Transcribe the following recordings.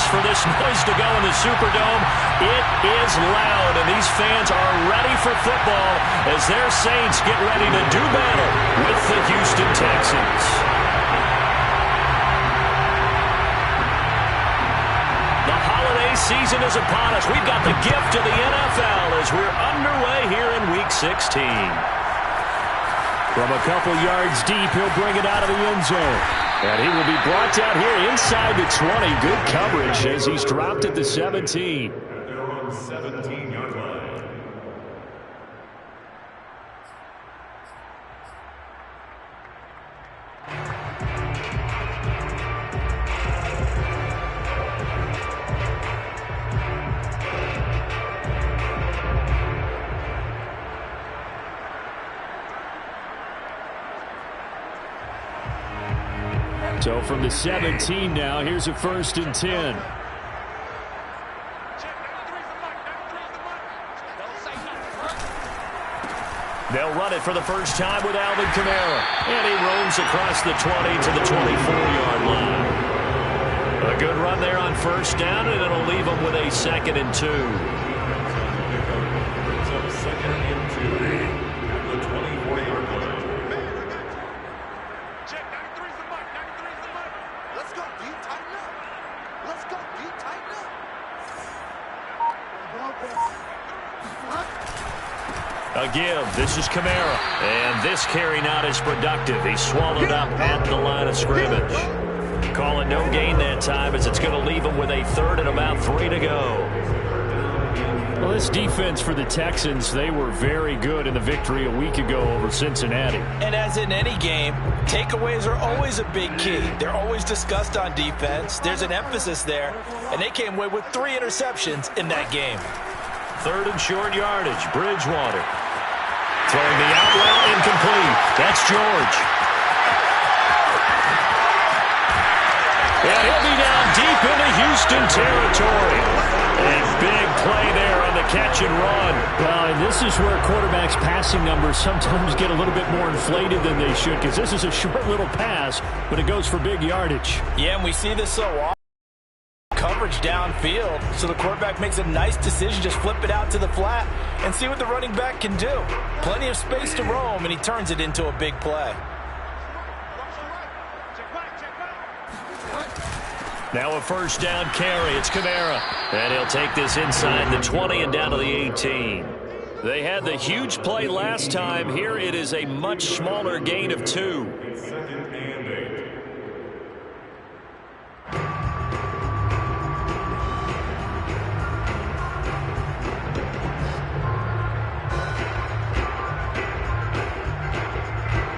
for this noise to go in the Superdome. It is loud, and these fans are ready for football as their Saints get ready to do battle with the Houston Texans. The holiday season is upon us. We've got the gift of the NFL as we're underway here in Week 16. From a couple yards deep, he'll bring it out of the end zone. And he will be brought down here inside the 20. Good coverage as he's dropped at the 17. 17-yard line. So from the 17 now, here's a 1st and 10. They'll run it for the first time with Alvin Kamara. And he roams across the 20 to the 24-yard line. A good run there on 1st down, and it'll leave them with a 2nd and 2. A give. This is Kamara. And this carry not as productive. He's swallowed up at the line of scrimmage. Call it no gain that time as it's going to leave him with a 3rd and about 3 to go. Well, this defense for the Texans, they were very good in the victory a week ago over Cincinnati. And as in any game, takeaways are always a big key. They're always discussed on defense. There's an emphasis there. And they came away with 3 interceptions in that game. 3rd and short yardage. Bridgewater. Throwing the out route incomplete. That's George. And he'll be down deep into Houston territory. A big play there on the catch and run. Well, and this is where quarterbacks' passing numbers sometimes get a little bit more inflated than they should, because this is a short little pass, but it goes for big yardage. Yeah, and we see this so often. Coverage downfield, so the quarterback makes a nice decision, just flip it out to the flat and see what the running back can do. Plenty of space to roam, and he turns it into a big play. Now a 1st down carry. It's Kamara. And he'll take this inside the 20 and down to the 18. They had the huge play last time. Here it is a much smaller gain of 2.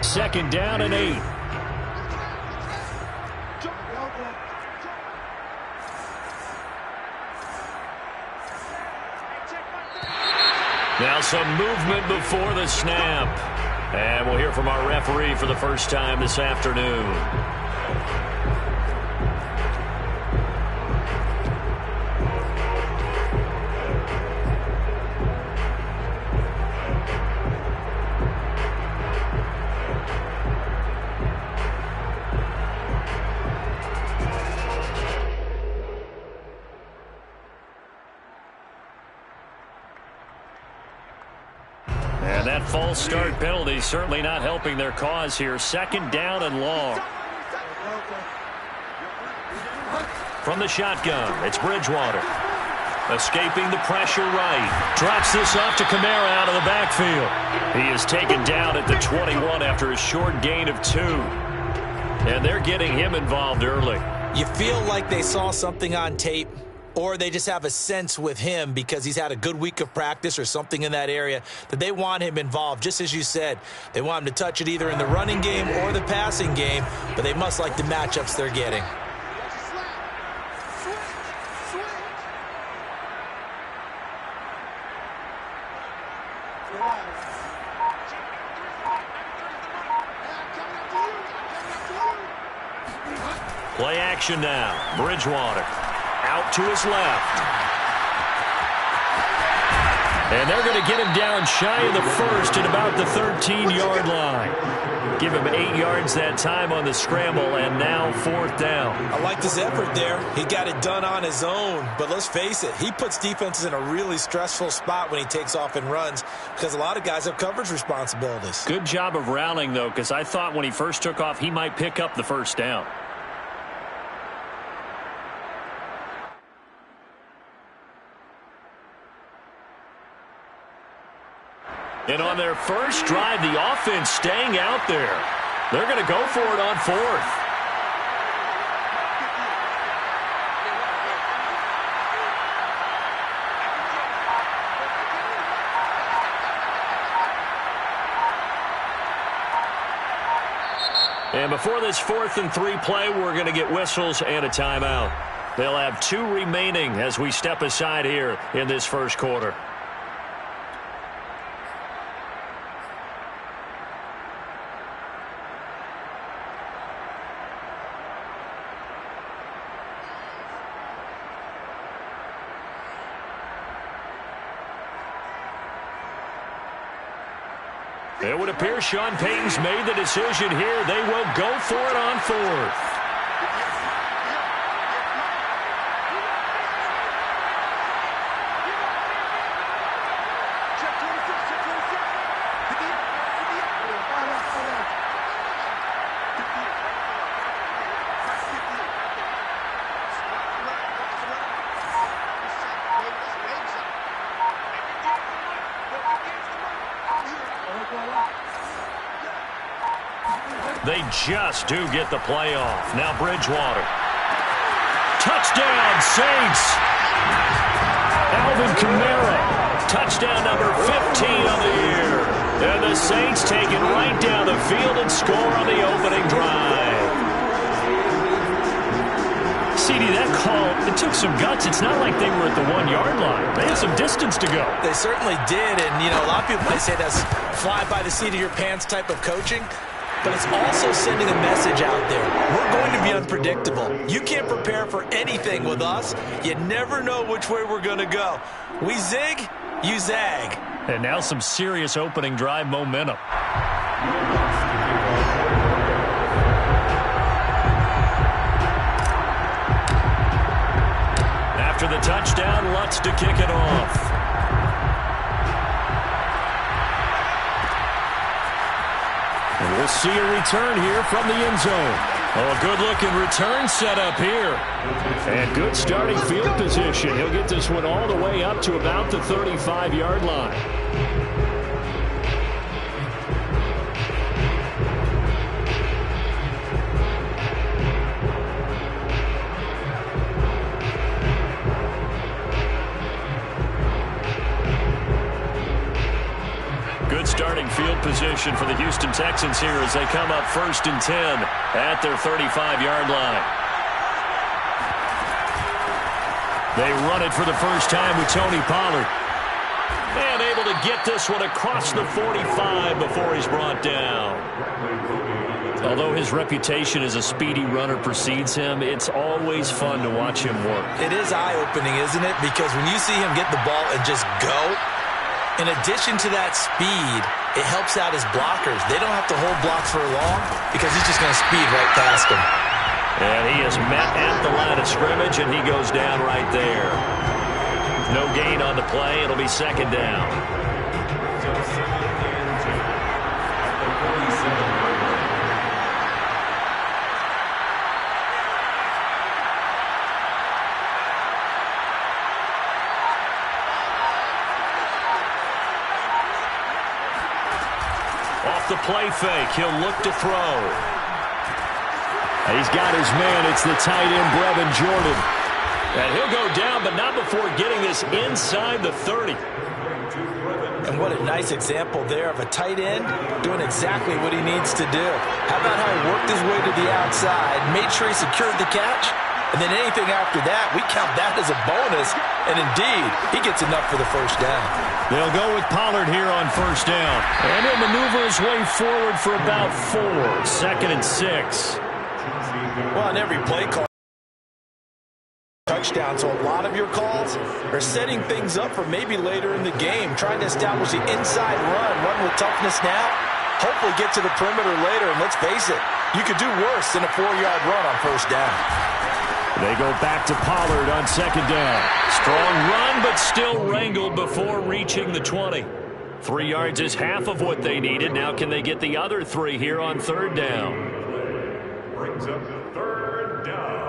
Second down and 8. Now some movement before the snap. And we'll hear from our referee for the first time this afternoon. And that false start penalty certainly not helping their cause here. 2nd down and long. From the shotgun, it's Bridgewater. Escaping the pressure right. Drops this off to Kamara out of the backfield. He is taken down at the 21 after a short gain of 2. And they're getting him involved early. You feel like they saw something on tape, or they just have a sense with him because he's had a good week of practice or something in that area that they want him involved. Just as you said, they want him to touch it either in the running game or the passing game, but they must like the matchups they're getting. Play action now. Bridgewater out to his left. And they're going to get him down shy of the first at about the 13-yard line. Give him 8 yards that time on the scramble, and now 4th down. I like this effort there. He got it done on his own, but let's face it, he puts defenses in a really stressful spot when he takes off and runs because a lot of guys have coverage responsibilities. Good job of rallying, though, because I thought when he first took off, he might pick up the first down. And on their first drive, the offense staying out there. They're going to go for it on 4th. And before this 4th and 3 play, we're going to get whistles and a timeout. They'll have 2 remaining as we step aside here in this first quarter. It would appear Sean Payton's made the decision here. They will go for it on 4th. They just do get the play off. Now Bridgewater. Touchdown, Saints. Alvin Kamara. Touchdown number 15 on the year. And the Saints take it right down the field and score on the opening drive. CD, that call, it took some guts. It's not like they were at the 1-yard line. They had some distance to go. They certainly did. And, you know, a lot of people might say that's fly by the seat of your pants type of coaching. But it's also sending a message out there. We're going to be unpredictable. You can't prepare for anything with us. You never know which way we're going to go. We zig, you zag. And now some serious opening drive momentum. After the touchdown, Lutz to kick it off. And we'll see a return here from the end zone. Oh, a good-looking return set up here. And good starting field position. He'll get this one all the way up to about the 35-yard line. Starting field position for the Houston Texans here as they come up 1st and 10 at their 35-yard line. They run it for the first time with Tony Pollard. And able to get this one across the 45 before he's brought down. Although his reputation as a speedy runner precedes him, it's always fun to watch him work. It is eye-opening, isn't it? Because when you see him get the ball and just go, in addition to that speed, it helps out his blockers. They don't have to hold blocks for long because he's just going to speed right past them. And he is met at the line of scrimmage, and he goes down right there. No gain on the play. It'll be 2nd down. The play fake. He'll look to throw. He's got his man. It's the tight end, Brevin Jordan. And he'll go down, but not before getting this inside the 30. And what a nice example there of a tight end doing exactly what he needs to do. How about how he worked his way to the outside, made sure he secured the catch, and then anything after that, we count that as a bonus. And indeed, he gets enough for the first down. They'll go with Pollard here on 1st down. And he'll maneuver his way forward for about 4. 2nd and 6. Well, on every play call, touchdown. So a lot of your calls are setting things up for maybe later in the game, trying to establish the inside run with toughness now, hopefully get to the perimeter later. And let's face it, you could do worse than a 4-yard run on first down. They go back to Pollard on second down. Strong run, but still wrangled before reaching the 20. 3 yards is half of what they needed. Now can they get the other 3 here on third down? Brings up the third down.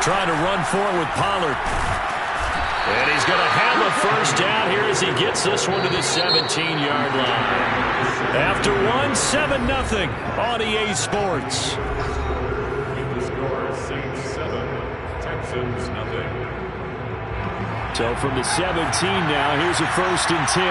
Trying to run forward with Pollard. And he's going to have a first down here as he gets this one to the 17-yard line. After one, 7-0 on EA Sports. The score, Saints 7, Texans 0. So from the 17 now, here's a 1st and 10.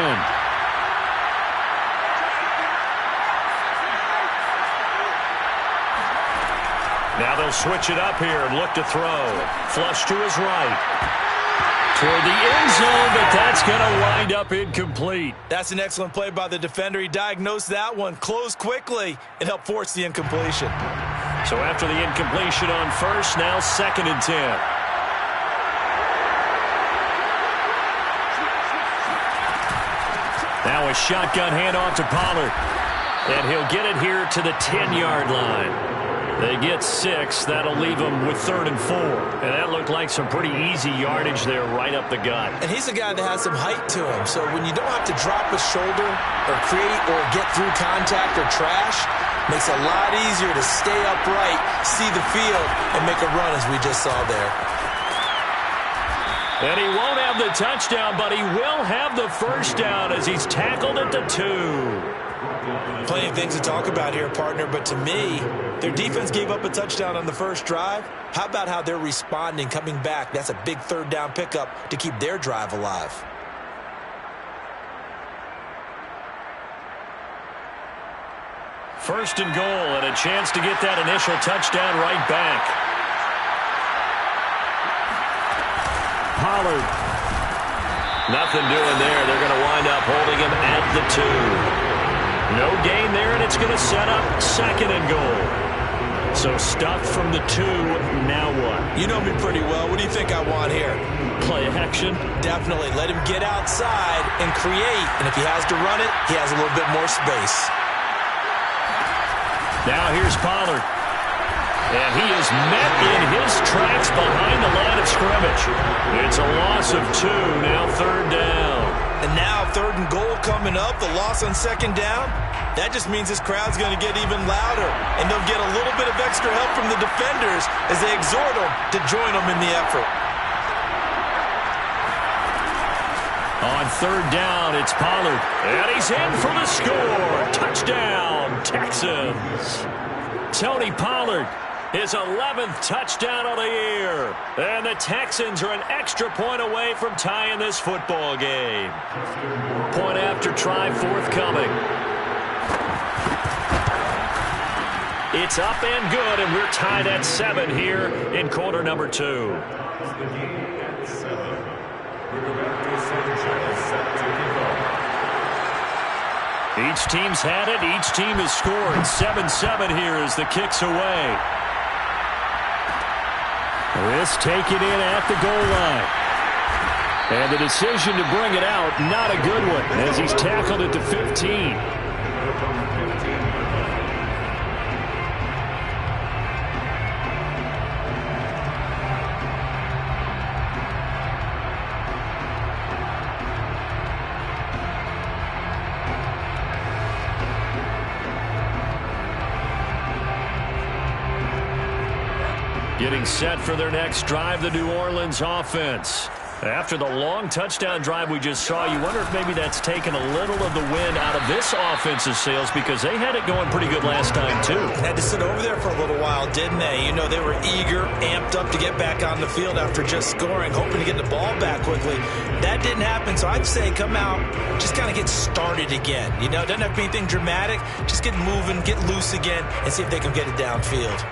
Now they'll switch it up here and look to throw. Flush to his right. Toward the end zone, but that's going to wind up incomplete. That's an excellent play by the defender. He diagnosed that one, closed quickly, and helped force the incompletion. So after the incompletion on first, now 2nd and 10. Now a shotgun handoff to Pollard. And he'll get it here to the 10-yard line. They get 6. That'll leave them with 3rd and 4. And that looked like some pretty easy yardage there right up the gut. And he's a guy that has some height to him. So when you don't have to drop a shoulder or create or get through contact or trash, makes it a lot easier to stay upright, see the field, and make a run as we just saw there. And he won't have the touchdown, but he will have the first down as he's tackled at the 2. Plenty of things to talk about here, partner, but to me, their defense gave up a touchdown on the first drive. How about how they're responding, coming back? That's a big 3rd down pickup to keep their drive alive. First and goal, and a chance to get that initial touchdown right back. Pollard. Nothing doing there. They're going to wind up holding him at the 2. No gain there, and it's going to set up 2nd and goal. So stuffed from the 2, now what? You know me pretty well. What do you think I want here? Play action? Definitely. Let him get outside and create. And if he has to run it, he has a little bit more space. Now here's Pollard. And he is met in his tracks behind the line of scrimmage. It's a loss of 2, now 3rd down. And now 3rd and goal coming up, the loss on 2nd down. That just means this crowd's going to get even louder. And they'll get a little bit of extra help from the defenders as they exhort them to join them in the effort. On 3rd down, it's Pollard. And he's in for the score. Touchdown, Texans. Tony Pollard. His 11th touchdown of the year. And the Texans are an extra point away from tying this football game. Point after try forthcoming. It's up and good, and we're tied at 7 here in quarter number 2. Each team's had it. Each team has scored. 7-7 here as the kick's away. This taken in at the goal line. And the decision to bring it out, not a good one, as he's tackled at the 15. Getting set for their next drive, the New Orleans offense. After the long touchdown drive we just saw, you wonder if maybe that's taken a little of the wind out of this offense's sails because they had it going pretty good last time, too. Had to sit over there for a little while, didn't they? You know, they were eager, amped up to get back on the field after just scoring, hoping to get the ball back quickly. That didn't happen, so I'd say come out, just kind of get started again. You know, it doesn't have to be anything dramatic. Just get moving, get loose again, and see if they can get it downfield.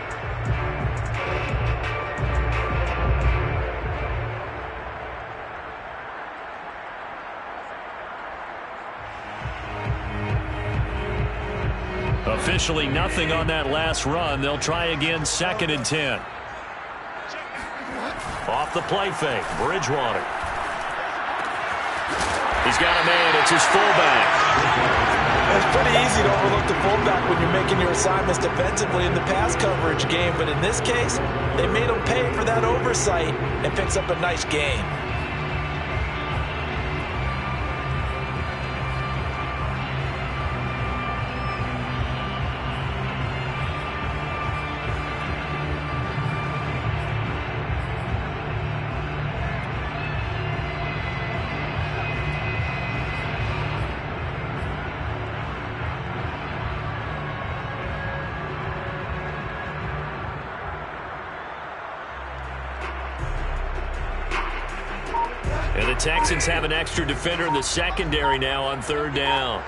Officially nothing on that last run. They'll try again, 2nd and 10. Off the play fake, Bridgewater. He's got a man. It's his fullback. It's pretty easy to overlook the fullback when you're making your assignments defensively in the pass coverage game. But in this case, they made him pay for that oversight and picks up a nice gain. And the Texans have an extra defender in the secondary now on 3rd down.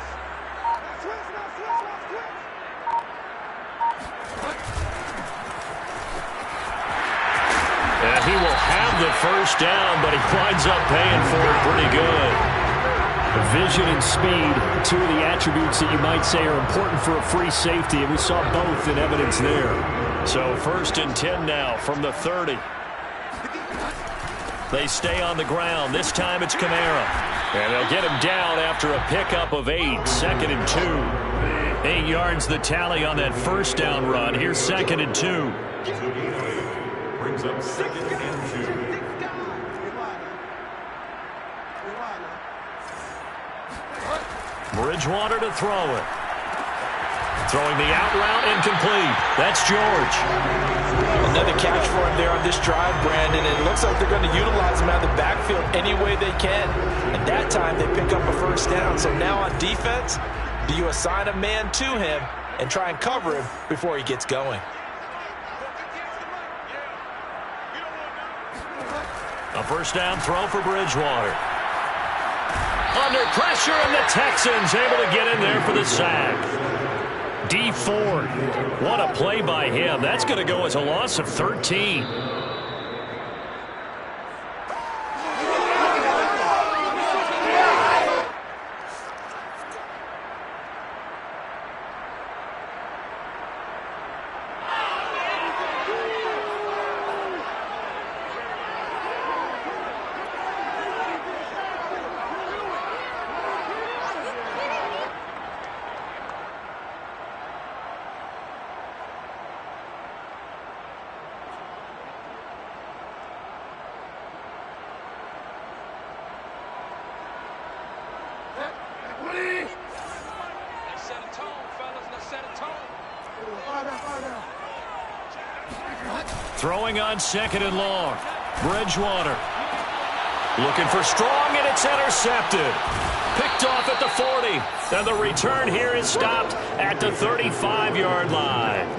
And he will have the 1st down, but he winds up paying for it pretty good. Vision and speed, 2 of the attributes that you might say are important for a free safety, and we saw both in evidence there. So 1st and 10 now from the 30. They stay on the ground. This time it's Kamara. And they'll get him down after a pickup of 8. 2nd and 2. 8 yards the tally on that 1st down run. Here's 2nd and 2. Brings up 2nd and 2. Bridgewater to throw it. Throwing the out route, incomplete. That's George. Another catch for him there on this drive, Brandon. And it looks like they're going to utilize him out of the backfield any way they can. And that time they pick up a 1st down. So now on defense, do you assign a man to him and try and cover him before he gets going? A 1st down throw for Bridgewater. Under pressure, and the Texans able to get in there for the sack. D Ford, what a play by him. That's going to go as a loss of 13. Throwing on 2nd and long. Bridgewater. Looking for strong, and it's intercepted. Picked off at the 40. And the return here is stopped at the 35-yard line.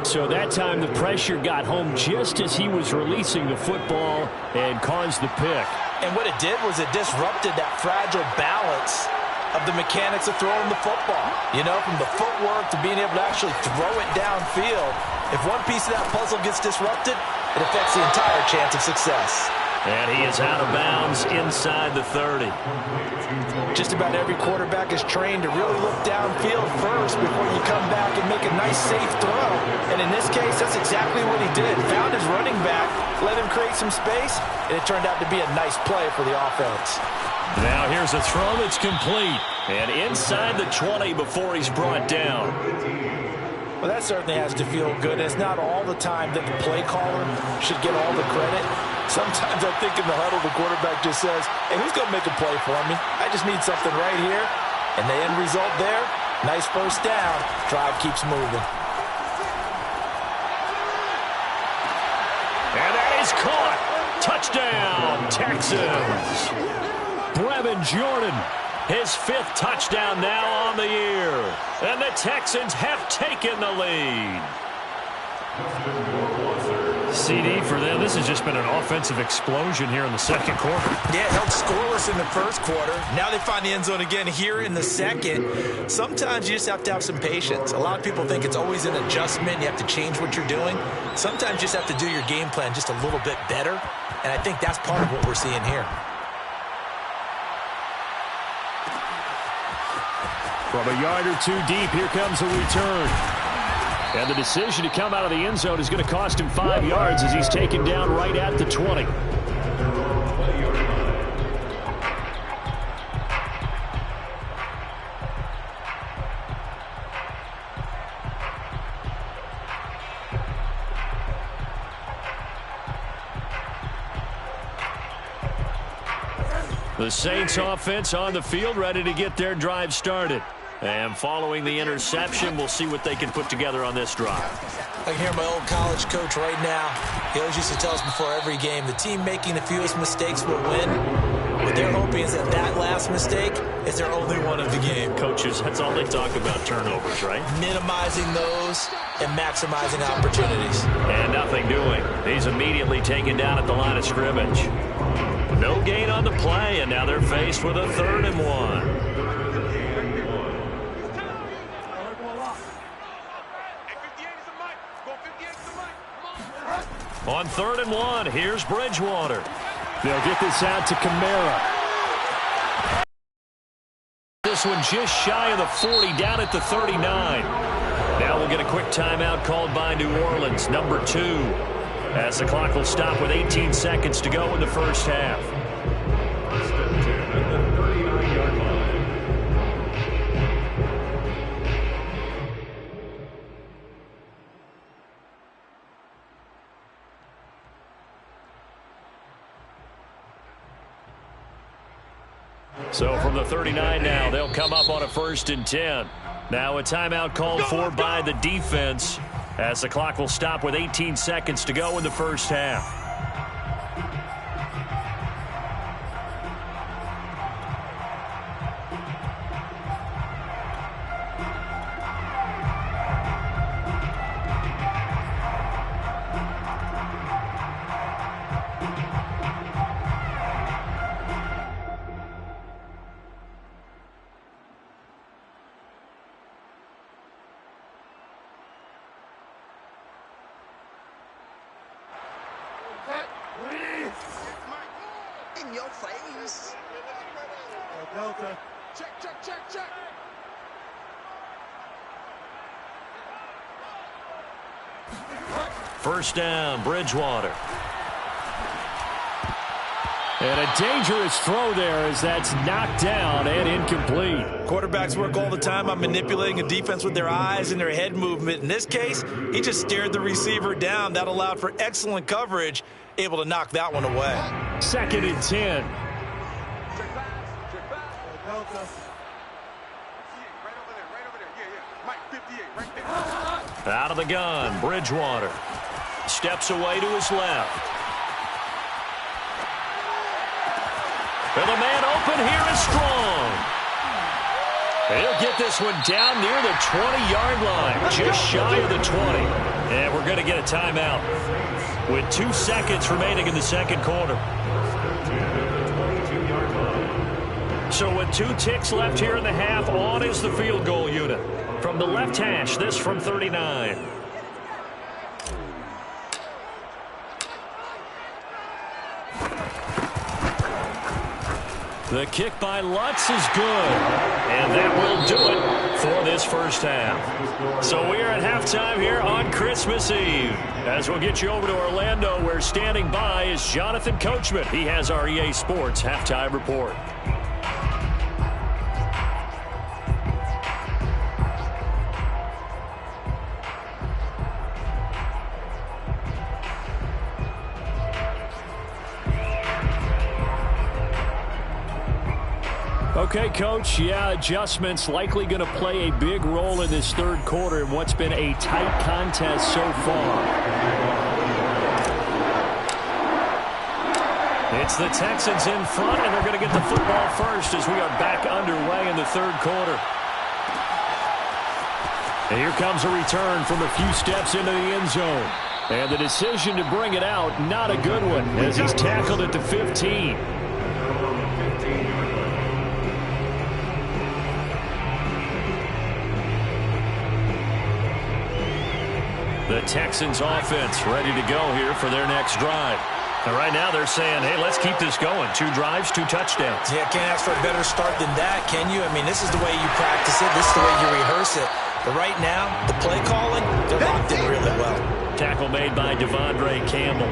So that time the pressure got home just as he was releasing the football and caused the pick. And what it did was it disrupted that fragile balance of the mechanics of throwing the football. You know, from the footwork to being able to actually throw it downfield. If one piece of that puzzle gets disrupted, it affects the entire chance of success. And he is out of bounds inside the 30. Just about every quarterback is trained to really look downfield first before you come back and make a nice, safe throw. And in this case, that's exactly what he did. Found his running back, let him create some space, and it turned out to be a nice play for the offense. Now here's a throw that's complete. And inside the 20 before he's brought down. Well, that certainly has to feel good. It's not all the time that the play caller should get all the credit. Sometimes I think in the huddle, the quarterback just says, hey, who's going to make a play for me? I just need something right here. And the end result there, nice 1st down. Drive keeps moving. And that is caught. Touchdown, Texans. Brevin Jordan, his 5th touchdown now on the year. And the Texans have taken the lead. CD for them. This has just been an offensive explosion here in the second quarter. Yeah, held scoreless in the first quarter. Now they find the end zone again here in the second. Sometimes you just have to have some patience. A lot of people think it's always an adjustment. You have to change what you're doing. Sometimes you just have to do your game plan just a little bit better. And I think that's part of what we're seeing here. From a yard or two deep, here comes a return. And the decision to come out of the end zone is going to cost him 5 yards as he's taken down right at the 20. The Saints offense on the field, ready to get their drive started. And following the interception, we'll see what they can put together on this drive. I can hear my old college coach right now. He always used to tell us before every game, the team making the fewest mistakes will win. What they're hoping is that last mistake is their only one of the game. Coaches, that's all they talk about, turnovers, right? Minimizing those and maximizing opportunities. And nothing doing. He's immediately taken down at the line of scrimmage. No gain on the play, and now they're faced with a 3rd and 1. On 3rd and 1, here's Bridgewater. They'll get this out to Kamara. This one just shy of the 40, down at the 39. Now we'll get a quick timeout called by New Orleans, number 2. As the clock will stop with 18 seconds to go in the first half. So from the 39 now, they'll come up on a 1st and 10. Now a timeout called for by the defense as the clock will stop with 18 seconds to go in the first half. In your face. Delta. Check. First down, Bridgewater. And a dangerous throw there as that's knocked down and incomplete. Quarterbacks work all the time on manipulating a defense with their eyes and their head movement. In this case, he just stared the receiver down. That allowed for excellent coverage, able to knock that one away. 2nd and 10. Check back. Delta. Right over there. Yeah. Mike, 58, right there. Out of the gun, Bridgewater. Steps away to his left. And the man open here is strong. He'll get this one down near the 20-yard line, just shy of the 20. And we're going to get a timeout with 2 seconds remaining in the second quarter. So with 2 ticks left here in the half, on is the field goal unit. From the left hash, this from 39. The kick by Lutz is good. And that will do it for this first half. So we are at halftime here on Christmas Eve. As we'll get you over to Orlando, where standing by is Jonathan Coachman. He has our EA Sports halftime report. Okay, Coach, adjustments likely going to play a big role in this third quarter in what's been a tight contest so far. It's the Texans in front, and they're going to get the football first as we are back underway in the third quarter. And here comes a return from a few steps into the end zone. And the decision to bring it out, not a good one, as he's tackled at the 15. The Texans offense ready to go here for their next drive. And right now they're saying, hey, let's keep this going. 2 drives, 2 touchdowns. Yeah, can't ask for a better start than that, can you? I mean, this is the way you practice it. This is the way you rehearse it. But right now, the play calling, they're locked in really well. Tackle made by Devondre Campbell.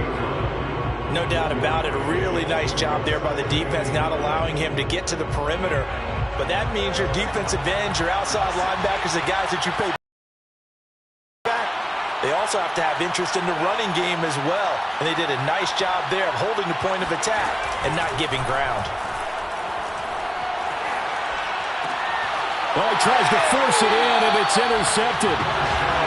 No doubt about it. A really nice job there by the defense, not allowing him to get to the perimeter. But that means your defensive ends, your outside linebackers, the guys that you pay back, they also have to have interest in the running game as well. And they did a nice job there of holding the point of attack and not giving ground. Well, he tries to force it in, and it's intercepted.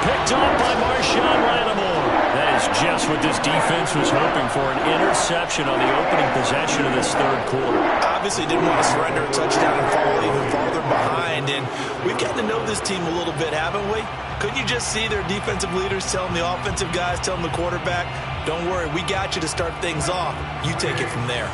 Picked off by Marshawn Lattimore. That is just what this defense was hoping for, an interception on the opening possession of this third quarter. Obviously didn't want to surrender a touchdown and fall even farther behind. And we've gotten to know this team a little bit, haven't we? Couldn't you just see their defensive leaders telling the offensive guys, telling the quarterback, don't worry, we got you to start things off. You take it from there.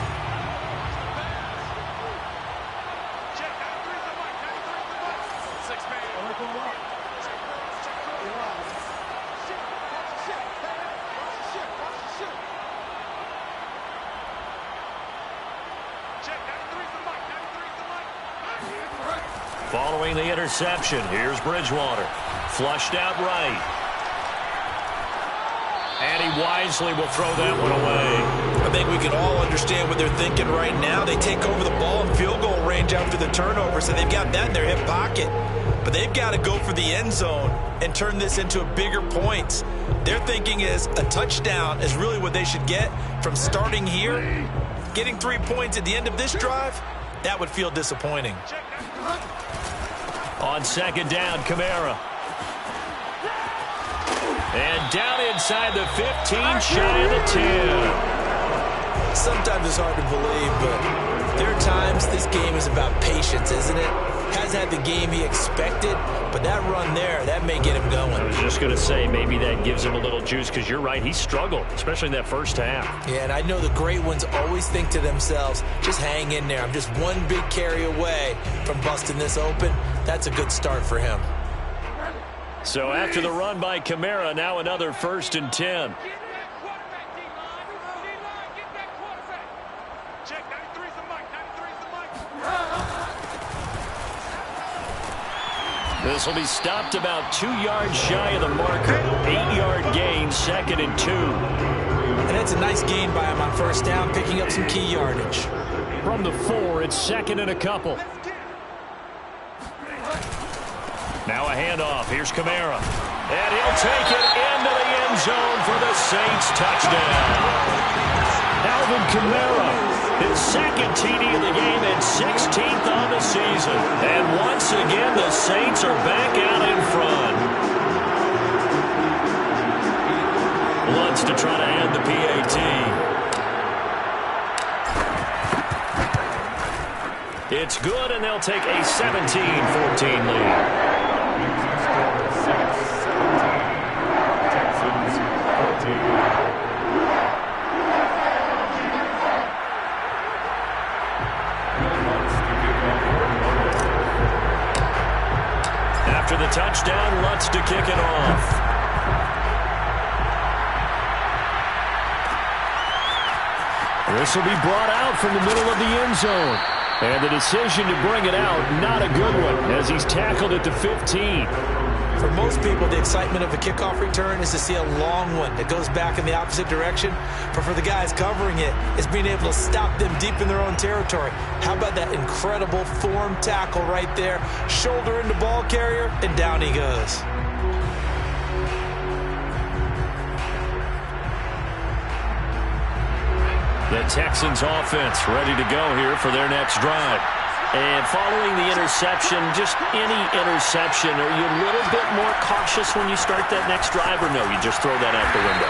Following the interception, here's Bridgewater. Flushed out right. And he wisely will throw that one away. I think we can all understand what they're thinking right now. They take over the ball in field goal range after the turnover, so they've got that in their hip pocket. But they've got to go for the end zone and turn this into a bigger point. Their thinking is a touchdown is really what they should get from starting here. Getting 3 points at the end of this drive, that would feel disappointing. On second down, Kamara. And down inside the 15, shy of the 10. Sometimes it's hard to believe, but there are times this game is about patience, isn't it? Has had the game he expected, but that run there, that may get him going. I was just going to say, maybe that gives him a little juice, because you're right, he struggled, especially in that first half. Yeah, and I know the great ones always think to themselves, just hang in there. I'm just one big carry away from busting this open. That's a good start for him. So after the run by Kamara, now another 1st and 10. This will be stopped about 2 yards shy of the marker. 8-yard gain, 2nd and 2. And that's a nice gain by him on first down, picking up some key yardage. From the 4, it's 2nd and a couple. Now a handoff. Here's Kamara. And he'll take it into the end zone for the Saints touchdown. Alvin Kamara, his 2nd TD of the game and 16th on the season. And once again, the Saints are back out in front. Lutz to try to add the PAT. It's good, and they'll take a 17-14 lead. After the touchdown, Lutz to kick it off. This will be brought out from the middle of the end zone. And the decision to bring it out, not a good one, as he's tackled at the 15. For most people, the excitement of a kickoff return is to see a long one that goes back in the opposite direction. But for the guys covering it, it's being able to stop them deep in their own territory. How about that incredible form tackle right there? Shoulder into ball carrier, and down he goes. The Texans offense ready to go here for their next drive. And following the interception, just any interception, are you a little bit more cautious when you start that next drive, or no, you just throw that out the window?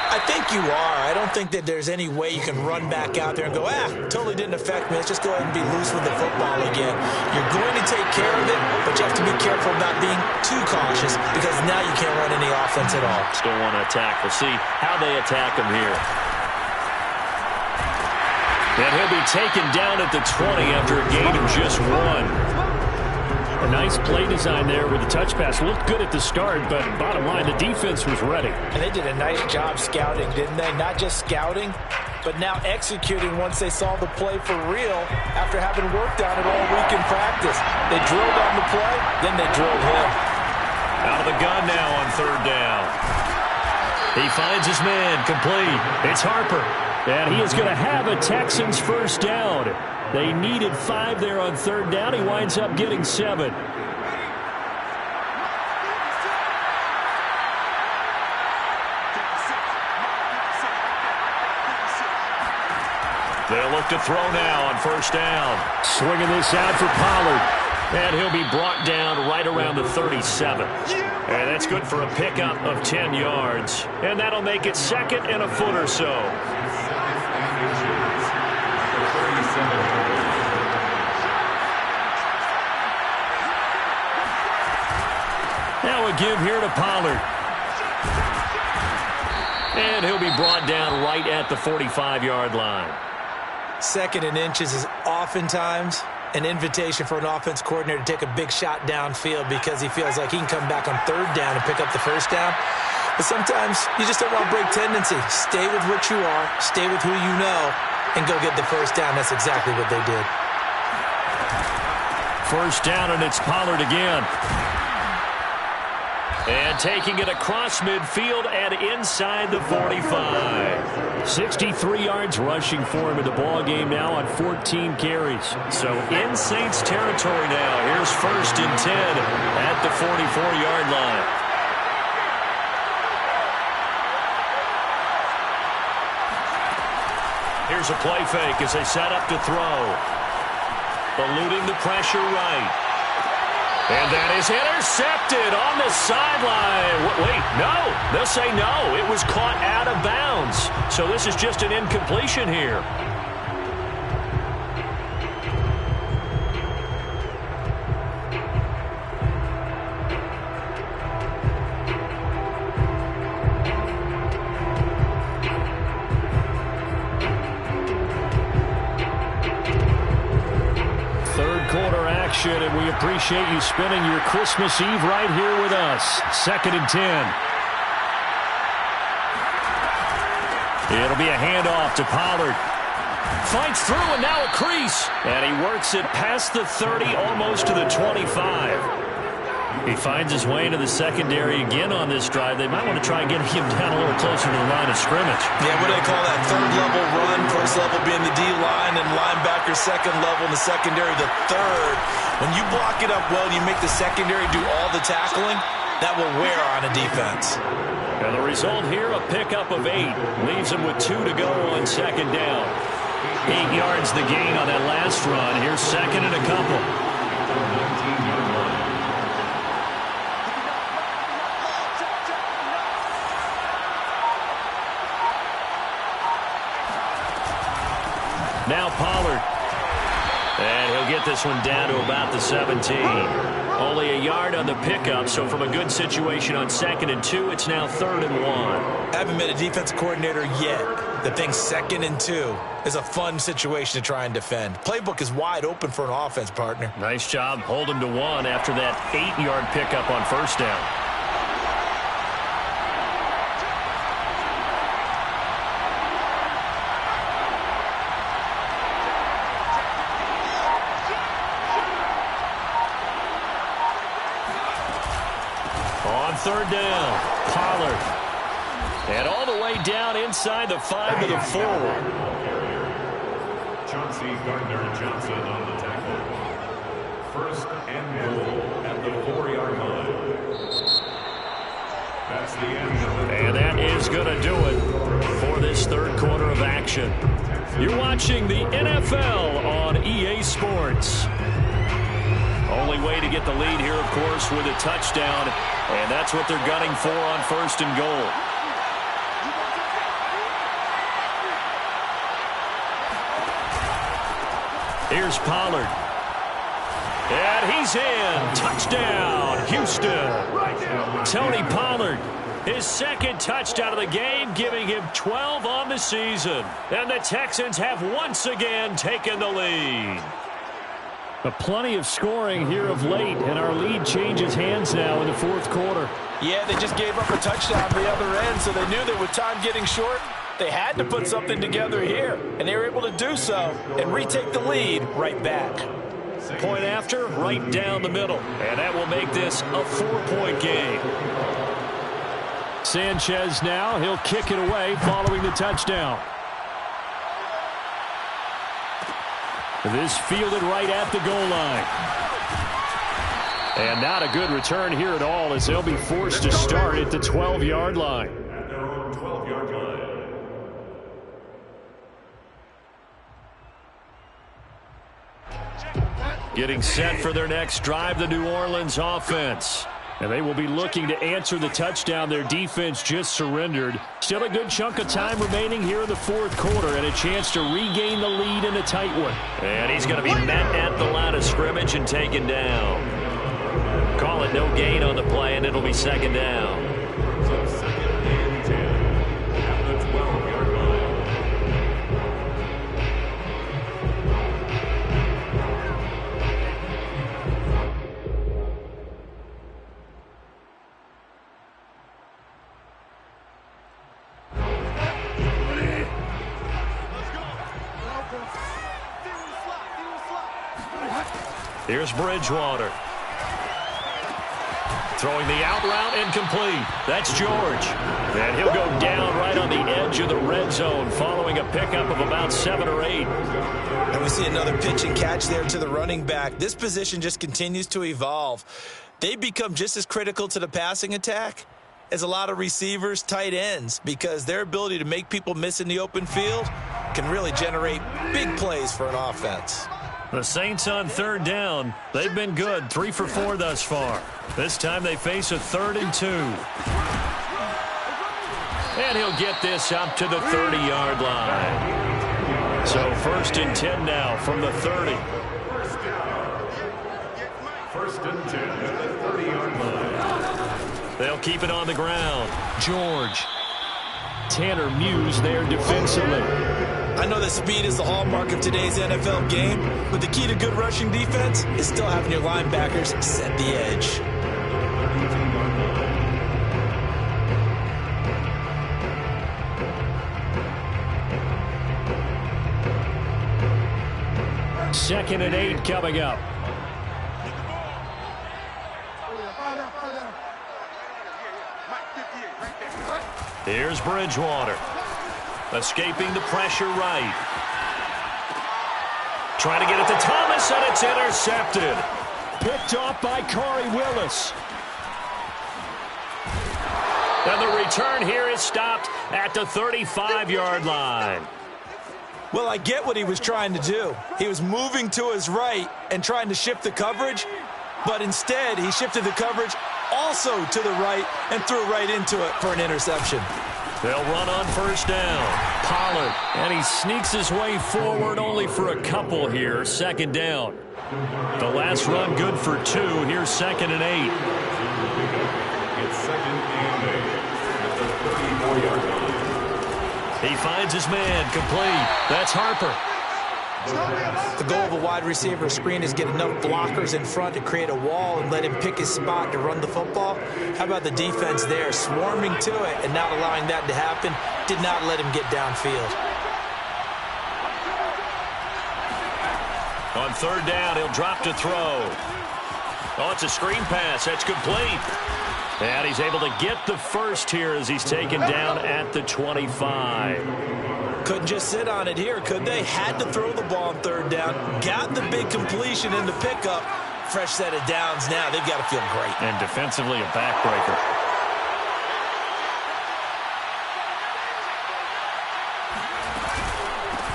I think you are. I don't think that there's any way you can run back out there and go, totally didn't affect me. Let's just go ahead and be loose with the football again. You're going to take care of it, but you have to be careful about being too cautious because now you can't run any offense at all. Still want to attack. We'll see how they attack him here. And he'll be taken down at the 20 after a gain of just 1. A nice play design there with the touch pass. Looked good at the start, but bottom line, the defense was ready. And they did a nice job scouting, didn't they? Not just scouting, but now executing once they saw the play for real after having worked on it all week in practice. They drilled on the play, then they drilled him. Out of the gun now on 3rd down. He finds his man, complete. It's Harper. And he is going to have a Texans first down. They needed 5 there on 3rd down. He winds up getting 7. They'll look to throw now on 1st down. Swinging this out for Pollard. And he'll be brought down right around the 37. And that's good for a pickup of 10 yards. And that'll make it 2nd and a foot or so. Now a give here to Pollard. And he'll be brought down right at the 45-yard line. 2nd and inches is oftentimes an invitation for an offense coordinator to take a big shot downfield because he feels like he can come back on 3rd down and pick up the 1st down. But sometimes you just don't want to break tendency. Stay with what you are, stay with who you know, and go get the 1st down. That's exactly what they did. 1st down, and it's Pollard again. And taking it across midfield and inside the 45. 63 yards rushing for him in the ball game now on 14 carries. So in Saints territory now. Here's 1st and 10 at the 44-yard line. Here's a play fake as they set up to throw. Eluding the pressure right. And that is intercepted on the sideline. Wait, no. They'll say no. It was caught out of bounds. So this is just an incompletion here. And we appreciate you spending your Christmas Eve right here with us. 2nd and 10. It'll be a handoff to Pollard. Fights through and now a crease. And he works it past the 30, almost to the 25. He finds his way into the secondary again on this drive. They might want to try and get him down a little closer to the line of scrimmage. Yeah, what do they call that? 3rd level run, 1st level being the D-line, and linebacker 2nd level in the secondary, the 3rd. When you block it up well, you make the secondary do all the tackling, that will wear on a defense. And the result here, a pickup of 8. Leaves him with 2 to go on 2nd down. 8 yards the gain on that last run. Here's 2nd and a couple. Now Pollard. And he'll get this one down to about the 17. Only a yard on the pickup, so from a good situation on 2nd and 2, it's now 3rd and 1. I haven't met a defense coordinator yet that thinks 2nd and 2 is a fun situation to try and defend. Playbook is wide open for an offense, partner. Nice job holding to 1 after that 8-yard pickup on 1st down. On 3rd down, Pollard. And all the way down inside the 5 to the 4. Chauncey Gardner-Johnson on the tackle. 1st and goal at the 4-yard line. That's the end of it. And that is going to do it for this 3rd quarter of action. You're watching the NFL on EA Sports. Only way to get the lead here, of course, with a touchdown. And that's what they're gunning for on 1st and goal. Here's Pollard. And he's in. Touchdown, Houston. Tony Pollard, his second touchdown of the game, giving him 12 on the season. And the Texans have once again taken the lead. Plenty of scoring here of late, and our lead changes hands now in the fourth quarter. Yeah, they just gave up a touchdown the other end, so they knew that with time getting short, they had to put something together here, and they were able to do so and retake the lead right back. Point after, right down the middle, and that will make this a 4-point game. Sanchez now, he'll kick it away following the touchdown. This fielded right at the goal line. And not a good return here at all, as they'll be forced to start at the 12-yard line. At their own 12-yard line. Getting set for their next drive, the New Orleans offense. And they will be looking to answer the touchdown their defense just surrendered. Still a good chunk of time remaining here in the fourth quarter, and a chance to regain the lead in a tight one. And he's going to be met at the line of scrimmage and taken down. Call it no gain on the play, and it'll be second down. So second and 10 at the 12-yard line. Here's Bridgewater. Throwing the out route incomplete. That's George. And he'll go down right on the edge of the red zone following a pickup of about 7 or 8. And we see another pitch and catch there to the running back. This position just continues to evolve. They become just as critical to the passing attack as a lot of receivers, tight ends, because their ability to make people miss in the open field can really generate big plays for an offense. The Saints on third down. They've been good, 3 for 4 thus far. This time they face a 3rd and 2. And he'll get this up to the 30-yard line. So 1st and 10 now from the 30. First and 10 at the 30-yard line. They'll keep it on the ground. George. Tanner Muse there defensively. I know that speed is the hallmark of today's NFL game, but the key to good rushing defense is still having your linebackers set the edge. Second and 8 coming up. Here's Bridgewater. Escaping the pressure right. Trying to get it to Thomas, and it's intercepted. Picked off by Corey Willis. And the return here is stopped at the 35-yard line. Well, I get what he was trying to do. He was moving to his right and trying to shift the coverage, but instead he shifted the coverage also to the right and threw right into it for an interception. They'll run on first down. Pollard, and he sneaks his way forward only for a couple here. Second down. The last run good for 2. Here's 2nd and 8. It's 2nd and 8 at the 34-yard line. He finds his man, complete. That's Harper. The goal of a wide receiver screen is get enough blockers in front to create a wall and let him pick his spot to run the football. How about the defense there, swarming to it and not allowing that to happen? Did not let him get downfield. On third down, he'll drop to throw. Oh, it's a screen pass. That's complete. And he's able to get the first here as he's taken down at the 25. Couldn't just sit on it here, could they? Had to throw the ball on third down. Got the big completion in the pickup. Fresh set of downs now. They've got to feel great. And defensively, a backbreaker.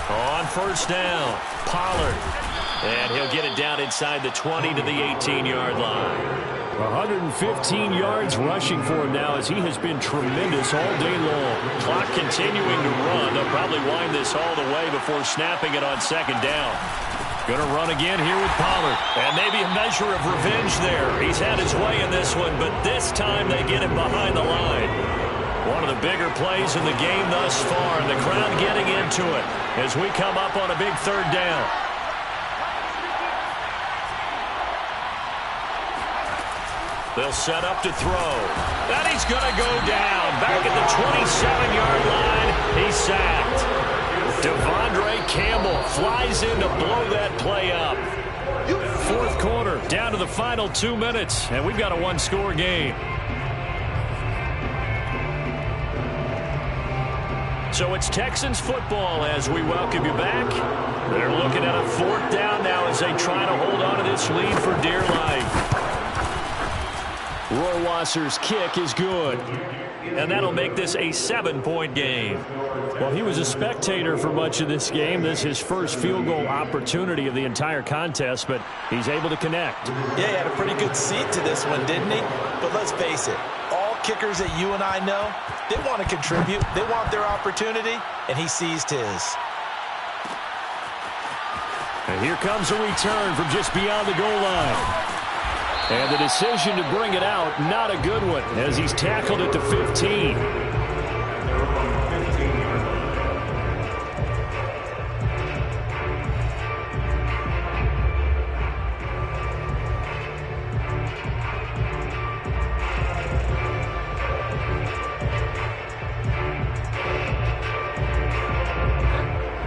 On first down, Pollard. And he'll get it down inside the 20 to the 18-yard line. 115 yards rushing for him now as he has been tremendous all day long. Clock continuing to run. They'll probably wind this all the way before snapping it on second down. Going to run again here with Pollard. And maybe a measure of revenge there. He's had his way in this one, but this time they get him behind the line. One of the bigger plays in the game thus far, and the crowd getting into it as we come up on a big third down. They'll set up to throw. And he's going to go down. Back at the 27-yard line. He's sacked. Devondre Campbell flies in to blow that play up. Fourth quarter, down to the final 2 minutes, and we've got a one-score game. So it's Texans football as we welcome you back. They're looking at a fourth down now as they try to hold on to this lead for dear life. Rohrwasser's kick is good. And that'll make this a 7-point game. Well, he was a spectator for much of this game. This is his first field goal opportunity of the entire contest, but he's able to connect. Yeah, he had a pretty good seat to this one, didn't he? But let's face it, all kickers that you and I know, they want to contribute. They want their opportunity, and he seized his. And here comes a return from just beyond the goal line. And the decision to bring it out, not a good one, as he's tackled it to 15.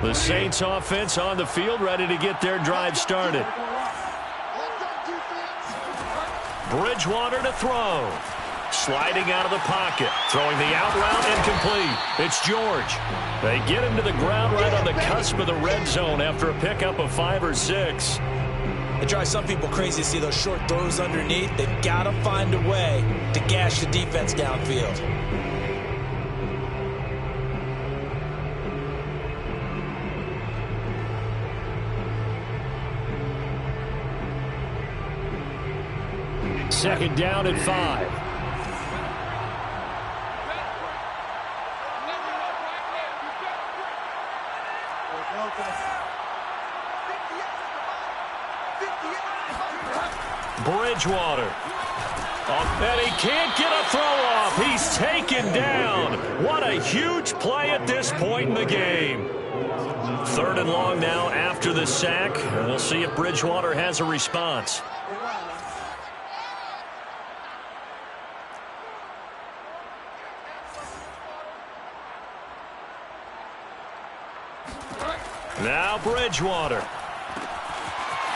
The Saints offense on the field, ready to get their drive started. Bridgewater to throw. Sliding out of the pocket. Throwing the out route incomplete. It's George. They get him to the ground right on the cusp of the red zone after a pickup of 5 or 6. It drives some people crazy to see those short throws underneath. They've got to find a way to gash the defense downfield. Second down at 5. Bridgewater. And he can't get a throw off. He's taken down. What a huge play at this point in the game. Third and long now after the sack. And we'll see if Bridgewater has a response. Now Bridgewater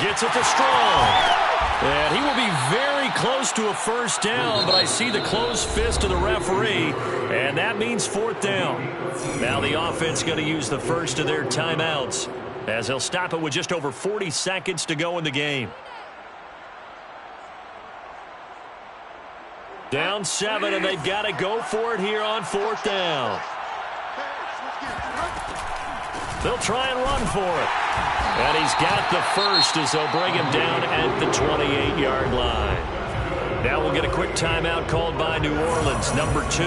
gets it to Strong. And he will be very close to a first down, but I see the closed fist of the referee, and that means fourth down. Now the offense going to use the first of their timeouts as they'll stop it with just over 40 seconds to go in the game. Down 7, and they've got to go for it here on fourth down. They'll try and run for it. And he's got the first as they'll bring him down at the 28-yard line. Now we'll get a quick timeout called by New Orleans, number 2,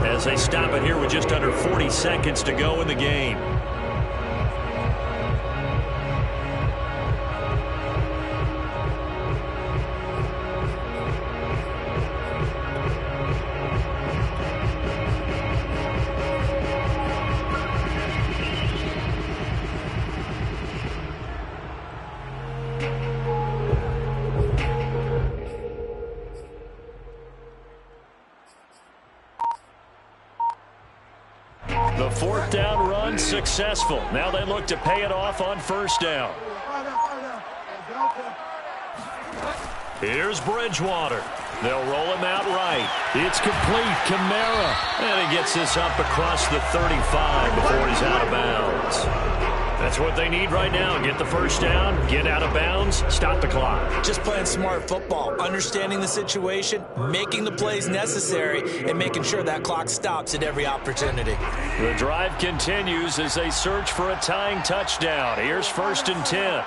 as they stop it here with just under 40 seconds to go in the game. The fourth down run successful. Now they look to pay it off on first down. Here's Bridgewater. They'll roll him out right. It's complete. Kamara. And he gets this up across the 35 before he's out of bounds. That's what they need right now. Get the first down, get out of bounds, stop the clock. Just playing smart football, understanding the situation, making the plays necessary, and making sure that clock stops at every opportunity. The drive continues as they search for a tying touchdown. Here's first and 10.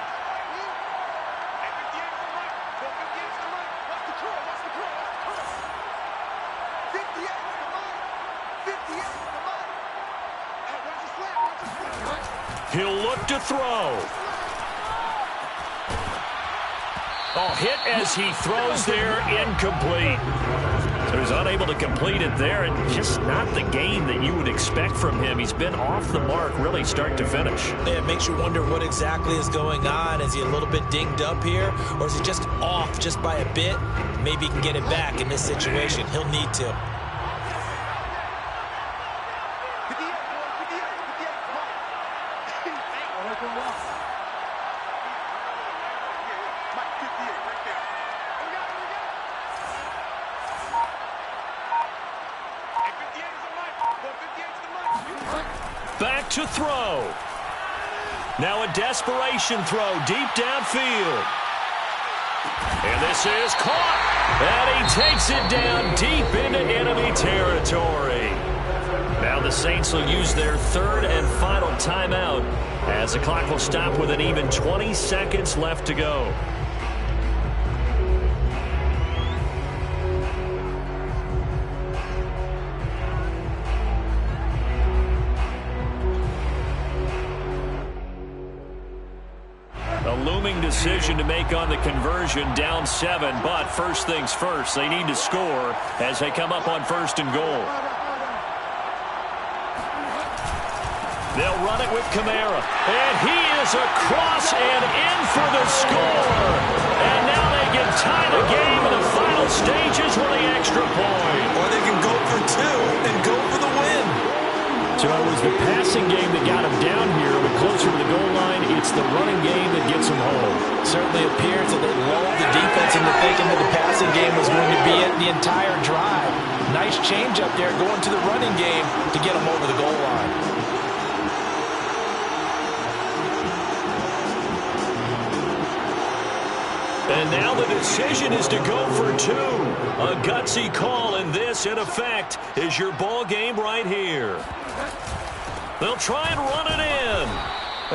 He'll look to throw. Oh, hit as he throws there, incomplete. So he's unable to complete it there, and just not the game that you would expect from him. He's been off the mark really start to finish. Yeah, it makes you wonder what exactly is going on. Is he a little bit dinged up here, or is he just off just by a bit? Maybe he can get it back in this situation. He'll need to. Back to throw. Now a desperation throw deep downfield. And this is caught. And he takes it down deep into enemy territory. Now the Saints will use their third and final timeout as the clock will stop with an even 20 seconds left to go. A looming decision to make on the conversion, down 7, but first things first, they need to score as they come up on 1st and goal. They'll run it with Kamara, and he is across and in for the score. And now they can tie the game in the final stages with the extra point. Or they can go for 2 and go for the win. So it was the passing game that got him down here, but closer to the goal line, it's the running game that gets him home. Certainly appears that they lulled the defense into thinking that the passing game was going to be it the entire drive. Nice change up there going to the running game to get him over the goal line. And now the decision is to go for 2. A gutsy call, and this, in effect, is your ball game right here. They'll try and run it in.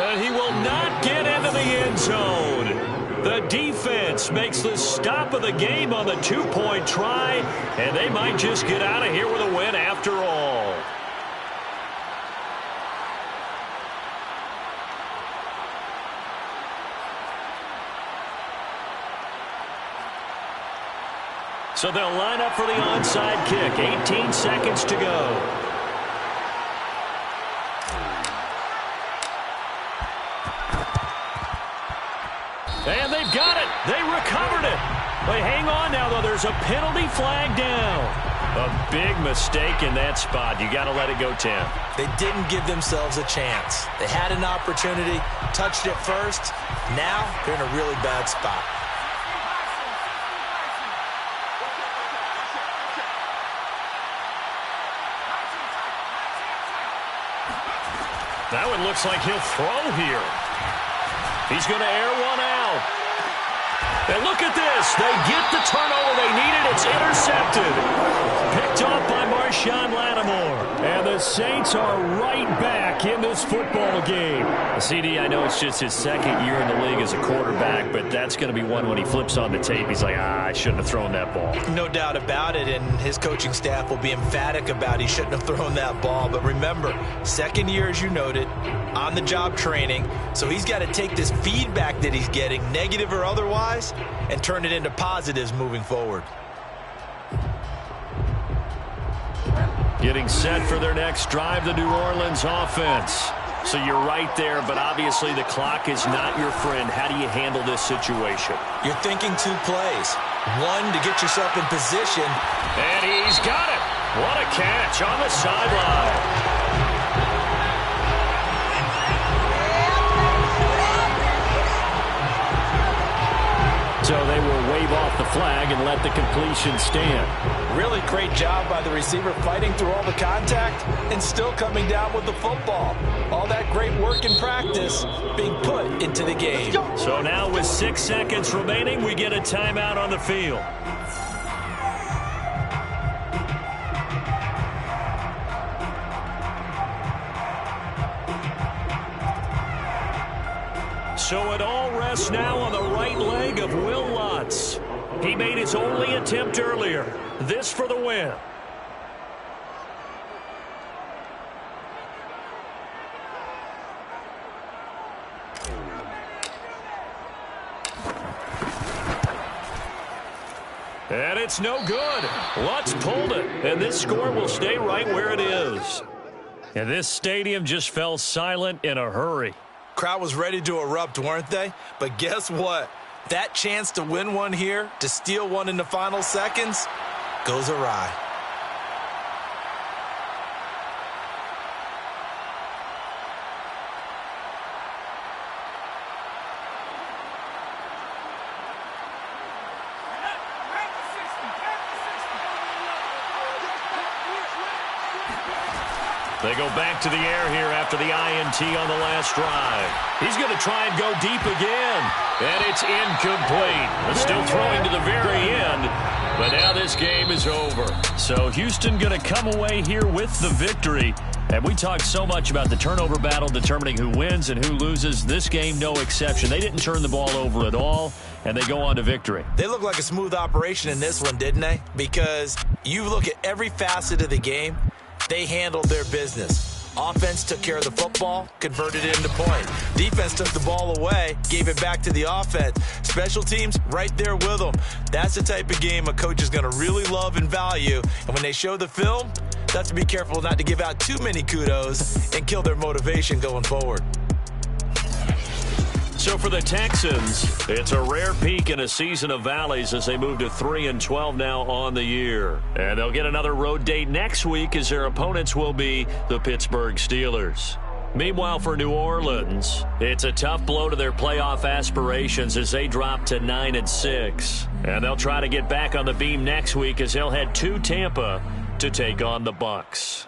And he will not get into the end zone. The defense makes the stop of the game on the 2-point try, and they might just get out of here with a win after all. So they'll line up for the onside kick. 18 seconds to go. And they've got it. They recovered it. They hang on now, though. There's a penalty flag down. A big mistake in that spot. You got to let it go, Tim. They didn't give themselves a chance. They had an opportunity, touched it first. Now they're in a really bad spot. That one looks like he'll throw here. He's going to air one out. And look at this. They get the turnover they needed. It's intercepted. Picked off by Marshawn Lattimore. And the Saints are right back in this football game. CD, I know it's just his second year in the league as a quarterback, but that's going to be one when he flips on the tape. He's like, I shouldn't have thrown that ball. No doubt about it, and his coaching staff will be emphatic about he shouldn't have thrown that ball. But remember, second year, as you noted, on-the-job training. So he's got to take this feedback that he's getting, negative or otherwise, and turn it into positives moving forward. Getting set for their next drive, the New Orleans offense. So you're right there, but obviously the clock is not your friend. How do you handle this situation? You're thinking 2 plays. One, to get yourself in position. And he's got it. What a catch on the sideline. So they will wave off the flag and let the completion stand. Really great job by the receiver fighting through all the contact and still coming down with the football. All that great work in practice being put into the game. So now with 6 seconds remaining, we get a timeout on the field. So it all rests now on the right leg of Will Lutz. He made his only attempt earlier. This for the win. it's no good. Lutz pulled it, and this score will stay right where it is. And this stadium just fell silent in a hurry. Crowd was ready to erupt, weren't they? But guess what? That chance to win one here, to steal one in the final seconds, goes awry. They go back to the air here after the INT on the last drive. He's going to try and go deep again. And it's incomplete. Still throwing to the very end. But now this game is over. So Houston going to come away here with the victory. And we talked so much about the turnover battle determining who wins and who loses. This game, no exception. They didn't turn the ball over at all, and they go on to victory. They look like a smooth operation in this one, didn't they? Because you look at every facet of the game, they handled their business. Offense took care of the football, converted it into points. Defense took the ball away, gave it back to the offense. Special teams, right there with them. That's the type of game a coach is going to really love and value. And when they show the film, that's to be careful not to give out too many kudos and kill their motivation going forward. So for the Texans, it's a rare peak in a season of valleys as they move to 3-12 now on the year. And they'll get another road date next week as their opponents will be the Pittsburgh Steelers. Meanwhile, for New Orleans, it's a tough blow to their playoff aspirations as they drop to 9-6. And they'll try to get back on the beam next week as they'll head to Tampa to take on the Bucs.